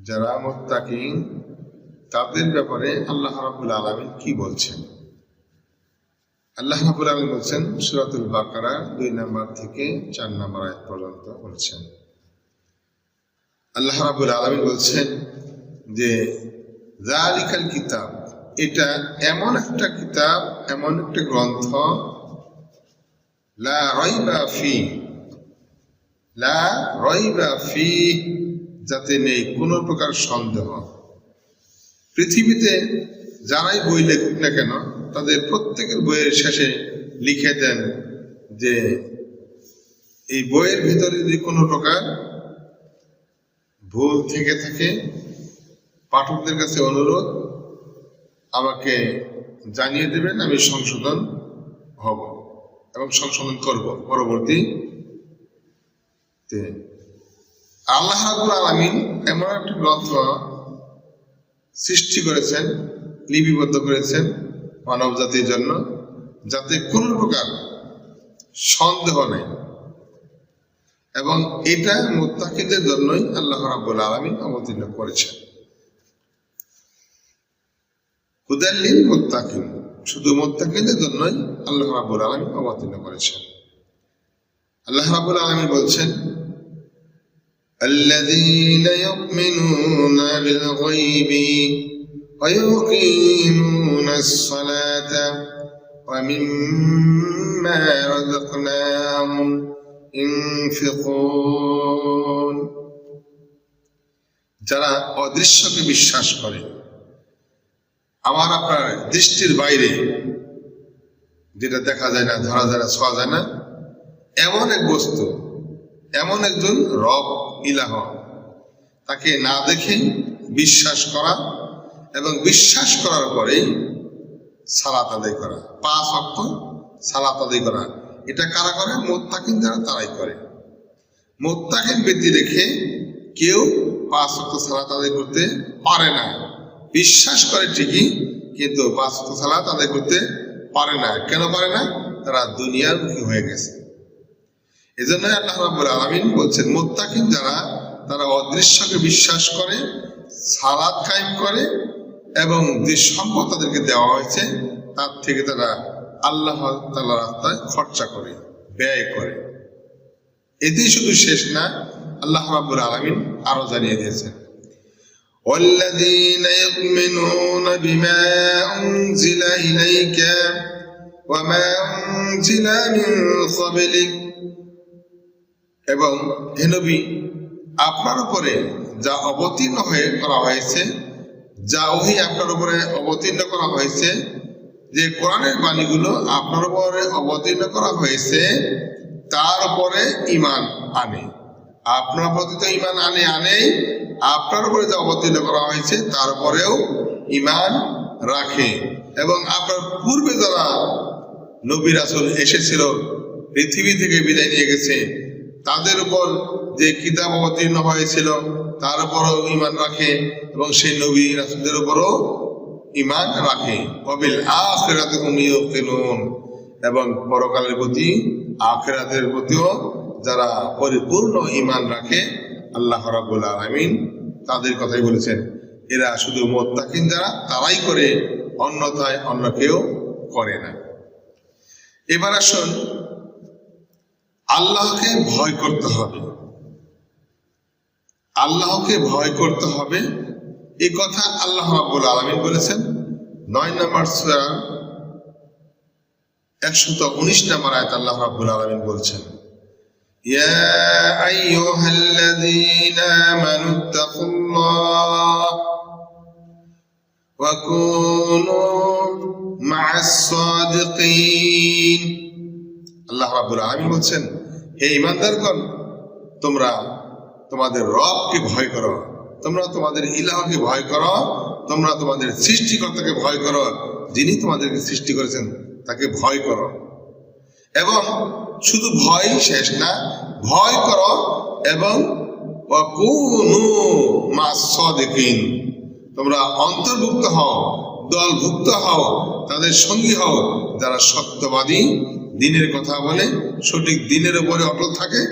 যারা মুত্তাকিন তাদের ব্যাপারে আল্লাহ রাব্বুল আলামিন কি বলছেন? আল্লাহ রাব্বুল আলামিন বলছেন সূরাতুল বাকারা 2 নম্বর থেকে 4 নম্বর আয়াত পর্যন্ত বলছেন। আল্লাহ রাব্বুল আলামিন বলছেন যে যালিকাল কিতাব, এটা এমন একটা কিতাব, এমন একটা গ্রন্থ, লা রাইবা ফি, লা রাইবা ফি, যাতে নেই কোনো প্রকার সন্দেহ। পৃথিবীতে যারাই বই লেখুক না কেন তাদের প্রত্যেকের বইয়ের শেষে লিখে দেন যে এই বইয়ের ভিতরে যদি কোনো প্রকার ভুল থেকে থাকে পাঠকদের কাছে অনুরোধ আমাকে জানিয়ে দেবেন, আমি সংশোধন হব এবং সংশোধন করব পরবর্তীতে। আল্লাহ রাব্বুল আলামিন এমন একটা গ্রন্থ সৃষ্টি করেছেন, লিপিবদ্ধ করেছেন মানব জাতির জন্য, যাতে কোনো প্রকার সন্দেহ নেই, এবং এটা মুত্তাকিদের জন্যই আল্লাহ রাব্বুল আলামিন অবতীর্ণ করেছেন। হুদাল লিল মুত্তাকিন, শুধু মুত্তাকিদের জন্যই আল্লাহ রাব্বুল আলামিন অবতীর্ণ করেছেন। আল্লাহ রাব্বুল আলামিন বলছেন الذين يؤمنون بالغيب ويقيمون الصلاة ومما رزقناهم ينفقون, যারা অদৃশ্যকে বিশ্বাস করে, আমার আপনার দৃষ্টির বাইরে, যেটা দেখা যায় না, ধরা যায় না, ছোঁয়া যায় না, এমন এক বস্তু, এমন একজন রব, ইলাহ, তাকে না দেখে বিশ্বাস করা এবং বিশ্বাস করার পরেই সালাত আদায় করা, 5 ওয়াক্ত সালাত আদায় করা। এটা কারা করে? মুত্তাকিন যারা, তারাই করে। মুত্তাকিন ব্যক্তি রেখে কেউ 5 ওয়াক্ত সালাত আদায় করতে পারে না। বিশ্বাস করে ঠিকই, কিন্তু 5 ওয়াক্ত সালাত আদায় করতে পারে না। কেন পারে না? তারা দুনিয়ার মুখী হয়ে গেছে। এজন্য আল্লাহ রাব্বুল আলামিন বলছেন মুত্তাকিন যারা, তারা অদৃশ্যকে বিশ্বাস করে, সালাত কায়েম করে, এবং যে সম্পদ তাদেরকে দেওয়া হয়েছে তার থেকে তারা আল্লাহ তাআলার রাস্তায় খরচা করে, ব্যয় করে। এতেই শুধু শেষ না, আল্লাহ রাব্বুল আলামিন আরো জানিয়ে দিয়েছেন ওয়াল্লাযীনা ইউমিনুনা বিমা উনজিলা ইলাইকা ওয়া মা উনজিলা মিন ক্বাবলিক, এবং হে নবী, আপনার উপরে যা অবতীর্ণ করা হয়েছে, যা ওহী আপনার উপরে অবতীর্ণ করা হয়েছে, যে কোরআনের বাণীগুলো আপনার উপরে অবতীর্ণ করা হয়েছে, তার উপরে ঈমান আনে। আপনার প্রতি তো ঈমান আনে, আপনার উপরে যা অবতীর্ণ করা হয়েছে তার উপরেও ঈমান রাখে। এবং আপনার পূর্বে যারা নবী রাসূল এসেছিল, পৃথিবী থেকে বিদায় নিয়ে গেছে, তাদের উপর যে কিতাব অবতীর্ণ হয়েছিল তার উপরও ঈমান রাখে, এবং সেই নবী রাসূলদের উপরও ঈমান রাখে। ওয়াবিল আখিরাতি হুম ইউকিনুন, এবং পরকালের প্রতি, আখিরাতের প্রতিও যারা পরিপূর্ণ ঈমান রাখে, আল্লাহ রাব্বুল আলামিন তাদের কথাই বলেছেন। এরা শুধু মুত্তাকিন যারা, তারাই করে, অন্যথায় অন্য কেউ করে না। এবার আসুন, আল্লাহকে ভয় করতে হবে, আল্লাহকে ভয় করতে হবে, এই কথা আল্লাহ রাব্বুল আলামিন বলেছেন 9 নম্বর সূরা 119 নম্বর আয়াত। আল্লাহ রাব্বুল আলামিন বলছেন ইয়া আইয়ুহাল্লাযীনা আমানুত্তাকুল্লাহ ওয়া কুনু মা'আস সাদিকিন। আল্লাহ রাব্বুল আলামিন বলছেন, হে ঈমানদারগণ, তোমরা তোমাদের রবকে ভয় করো, তোমরা তোমাদের ইলাহকে ভয় করো, তোমরা তোমাদের সৃষ্টিকর্তাকে ভয় করো, যিনি তোমাদেরকে সৃষ্টি করেছেন তাকে ভয় করো। এবং শুধু ভয় শেষ না, ভয় করো এবং ওয়া কুনু মা'আস সাদিকিন, তোমরা অন্তর্ভুক্ত হও, দলভুক্ত হও, তাদের সঙ্গী হও যারা সত্যবাদী, দিনের কথা বলে, সঠিক দিনের উপরে অটল থাকে,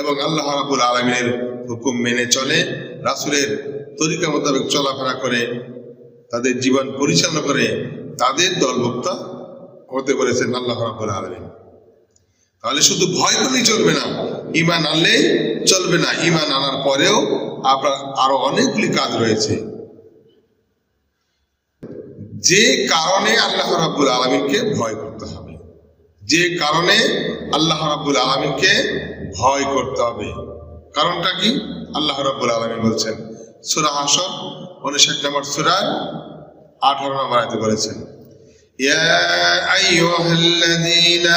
এবং আল্লাহ রাব্বুল আলামিনের হুকুম মেনে চলে, রাসূলের তরিকা মোতাবেক চলাফেরা করে, তাদের জীবন পরিচালনা করে তাদের দলভুক্ত হতে বলেছেন আল্লাহ রাব্বুল আলামিন। তাহলে শুধু ভয় করলেই চলবে না, ঈমান আনলেই চলবে না। ঈমান আনার পরেও আপনার আরো অনেকগুলি কাজ রয়েছে, যে কারণে আল্লাহ রাব্বুল আলামিনকে ভয় করতে হবে, যে কারণে আল্লাহ রাব্বুল আলামিনকে ভয় করতে হবে। কারণটা কি? আল্লাহ রাব্বুল আলামিন বলছেন সূরা হাসর 59 নম্বর সূরার 18 নম্বর আয়াতে বলেছেন, ইয়া আইয়ুহাল্লাযীনা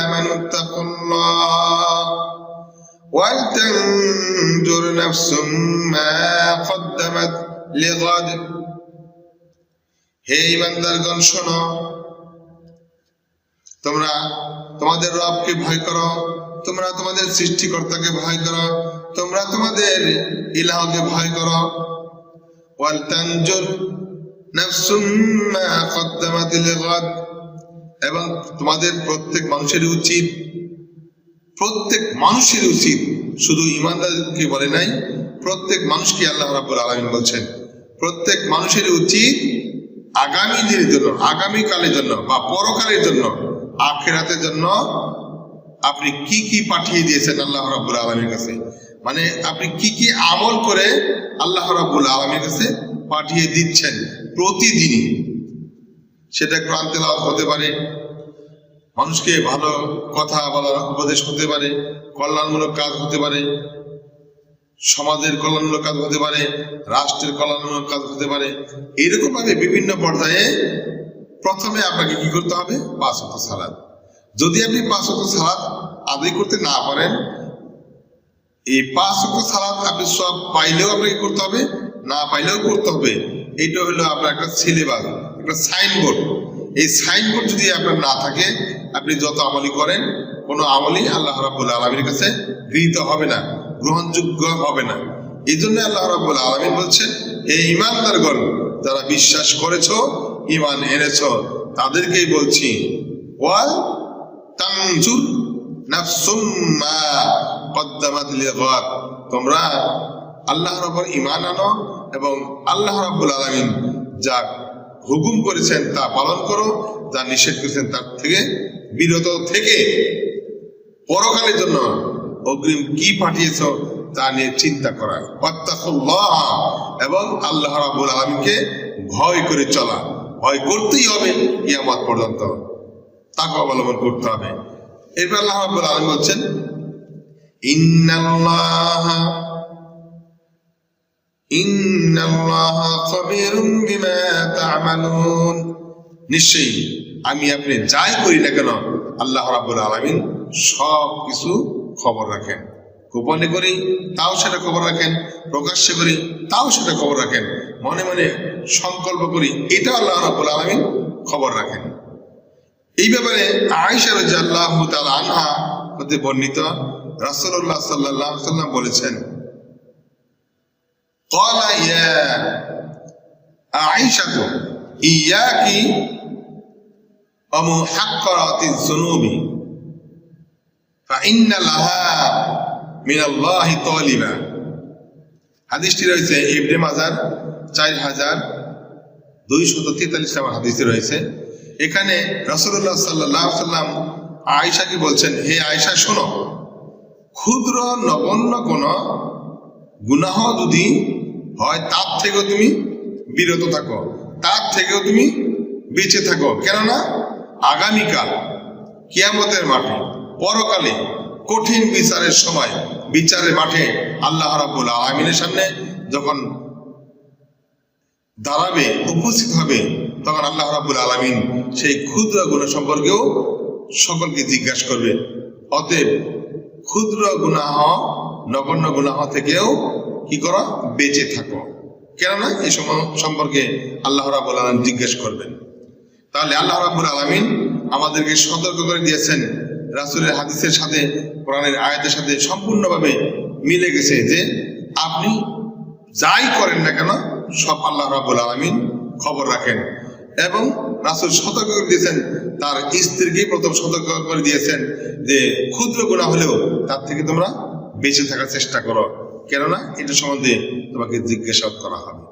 আমানুত্তাকুল্লাহ ওয়াল তানজুর নাফসুম মা কদ্দামাত লিগাদ। হে ঈমানদারগণ শোনো, তোমরা তোমাদের রবকে ভয় করো, তোমরা তোমাদের সৃষ্টিকর্তাকে ভয় করো, তোমরা তোমাদের ইলাহকে ভয় করো। ওয়াল তানজুর নাফসুম মা কদ্দামাত লিগাদ, এবং তোমাদের প্রত্যেক মানুষের উচিত, শুধু ঈমানদারকে বলে নাই, প্রত্যেক মানুষকে আল্লাহ রাব্বুল আলামিন বলছেন প্রত্যেক মানুষের উচিত আগামী দিনের জন্য, আগামীকালের জন্য বা পরকালের জন্য, আখিরাতের জন্য আপনি কি কি পাঠিয়ে দিয়েছেন আল্লাহ রাব্বুল আলামিনের কাছে, মানে আপনি কি কি আমল করে আল্লাহ রাব্বুল আলামিনের কাছে পাঠিয়ে দিচ্ছেন প্রতিদিনই। সেটা কোরআন তেলাওয়াত হতে পারে, মানুষকে ভালো কথা বলার উপদেশ হতে পারে, কল্যাণমূলক কাজ হতে পারে, সমাজের কল্যাণমূলক কাজ হতে পারে, রাষ্ট্রের কল্যাণমূলক কাজ হতে পারে। এইরকম ভাবে বিভিন্ন পর্যায়ে প্রথমে আপনাকে কি করতে হবে? 5 ওয়াক্ত সালাত। যদি আপনি 5 ওয়াক্ত সালাত আদায় করতে না পারেন, এই 5 ওয়াক্ত সালাত আপনি সব পাইলেও আপনাকে করতে হবে, না পাইলেও করতে হবে। এটা হলো আপনার একটা সিলেবাস, একটা সাইনবোর্ড। এই সাইনবোর্ড যদি আপনার না থাকে, আপনি যত আমলি করেন, কোনো আমলই আল্লাহ রাব্বুল আলামিনের কাছে গৃহীত হবে না, গ্রহণযোগ্য হবে না। এই জন্য আল্লাহ রাব্বুল আলামিন বলছেন, হে ঈমানদারগণ, যারা বিশ্বাস করেছো, ঈমান এনেছো, তাদেরকেই বলছি, ওয়াল তানজুর নাফসুম মা কদ্দামাত লিগাদ, তোমরা আল্লাহর উপর ঈমান আনো এবং আল্লাহ রাব্বুল আলামিন যা হুকুম করেছেন তা পালন করো, যা নিষেধ করেছেন তার থেকে বিরত থেকে পরকালের জন্য অগ্রিম কি পাঠিয়েছ তা নিয়ে চিন্তা করা। ওয়াত্তাকুল্লাহ, এবং আল্লাহ রাব্বুল আলামিনকে ভয় করে চলা। ভয় করতেই হবে কিয়ামত পর্যন্ত, তাকওয়া অবলম্বন করতে হবে। এরপর আল্লাহ রাব্বুল আলামিন বলছেন, ইন্নাল্লাহা খাবীরুম বিমা তা'মালুন, নিশ্চয়ই আমি আপনি যাই করি না কেন আল্লাহ রাব্বুল আলামিন সব কিছু খবর রাখেন। গোপনে করি তাও সেটা খবর রাখেন, প্রকাশ্যে করি তাও সেটা খবর রাখেন, মনে মনে সংকল্প করি এটা আল্লাহ রাব্বুল আলামিন খবর রাখেন। এই ব্যাপারে আয়েশা রাদিয়াল্লাহু তাআলা আনহা হতে বর্ণিত, রাসূলুল্লাহ সাল্লাল্লাহু আলাইহি ওয়াসাল্লাম বলেছেন, ক্বালা ইয়া আয়েশাতু ইয়াকি ওয়া মুহাক্কারাতিজ যুনুবি ফাইন্না লাহা মিনাল্লাহি তালিবা। হাদিসটি রয়েছে ইবনে মাজার 4243 নম্বর হাদিসে রয়েছে। এখানে রাসূলুল্লাহ সাল্লাল্লাহু আলাইহি ওয়াসাল্লাম আয়েশাকে বলছেন, হে আয়েশা শোনো, ক্ষুদ্র নগণ্য কোন গুনাহ যদি হয় তার থেকেও তুমি বিরত থাকো, তার থেকেও তুমি বেঁচে থাকো। কেননা আগামীকাল কিয়ামতের মাঠে, পরকালে কঠিন বিচারের সময়, বিচারের মাঠে আল্লাহ রাব্বুল আলামিনের সামনে যখন দাঁড়াবে, উপস্থিত হবে, তখন আল্লাহ রাব্বুল আলামিন সেই ক্ষুদ্র গুনাহ সম্পর্কেও সকলকে জিজ্ঞাসা করবে। অতএব ক্ষুদ্র গুনাহ, নগণ্য গুনাহ থেকেও কি করো? বেঁচে থাকো। কেননা এই সম্পর্কে আল্লাহ রাব্বুল আলামিন জিজ্ঞেস করবেন। তাহলে আল্লাহ রাব্বুল আলামিন আমাদেরকে সতর্ক করে দিয়েছেন, রাসূলের হাদিসের সাথে, কোরআনের আয়াতের সাথে সম্পূর্ণভাবে মিলে গেছে যে আপনি যাই করেন না কেন সব আল্লাহ রাব্বুল আলামিন খবর রাখেন। এবং রাসূল সতর্ক করে দিয়েছেন, তার স্ত্রীকেই প্রথম সতর্ক করে দিয়েছেন যে ক্ষুদ্র গুনাহ হলেও তার থেকে তোমরা বেঁচে থাকার চেষ্টা করো, কেননা এটা সম্বন্ধে তোমাকে জিজ্ঞাসা করা হবে।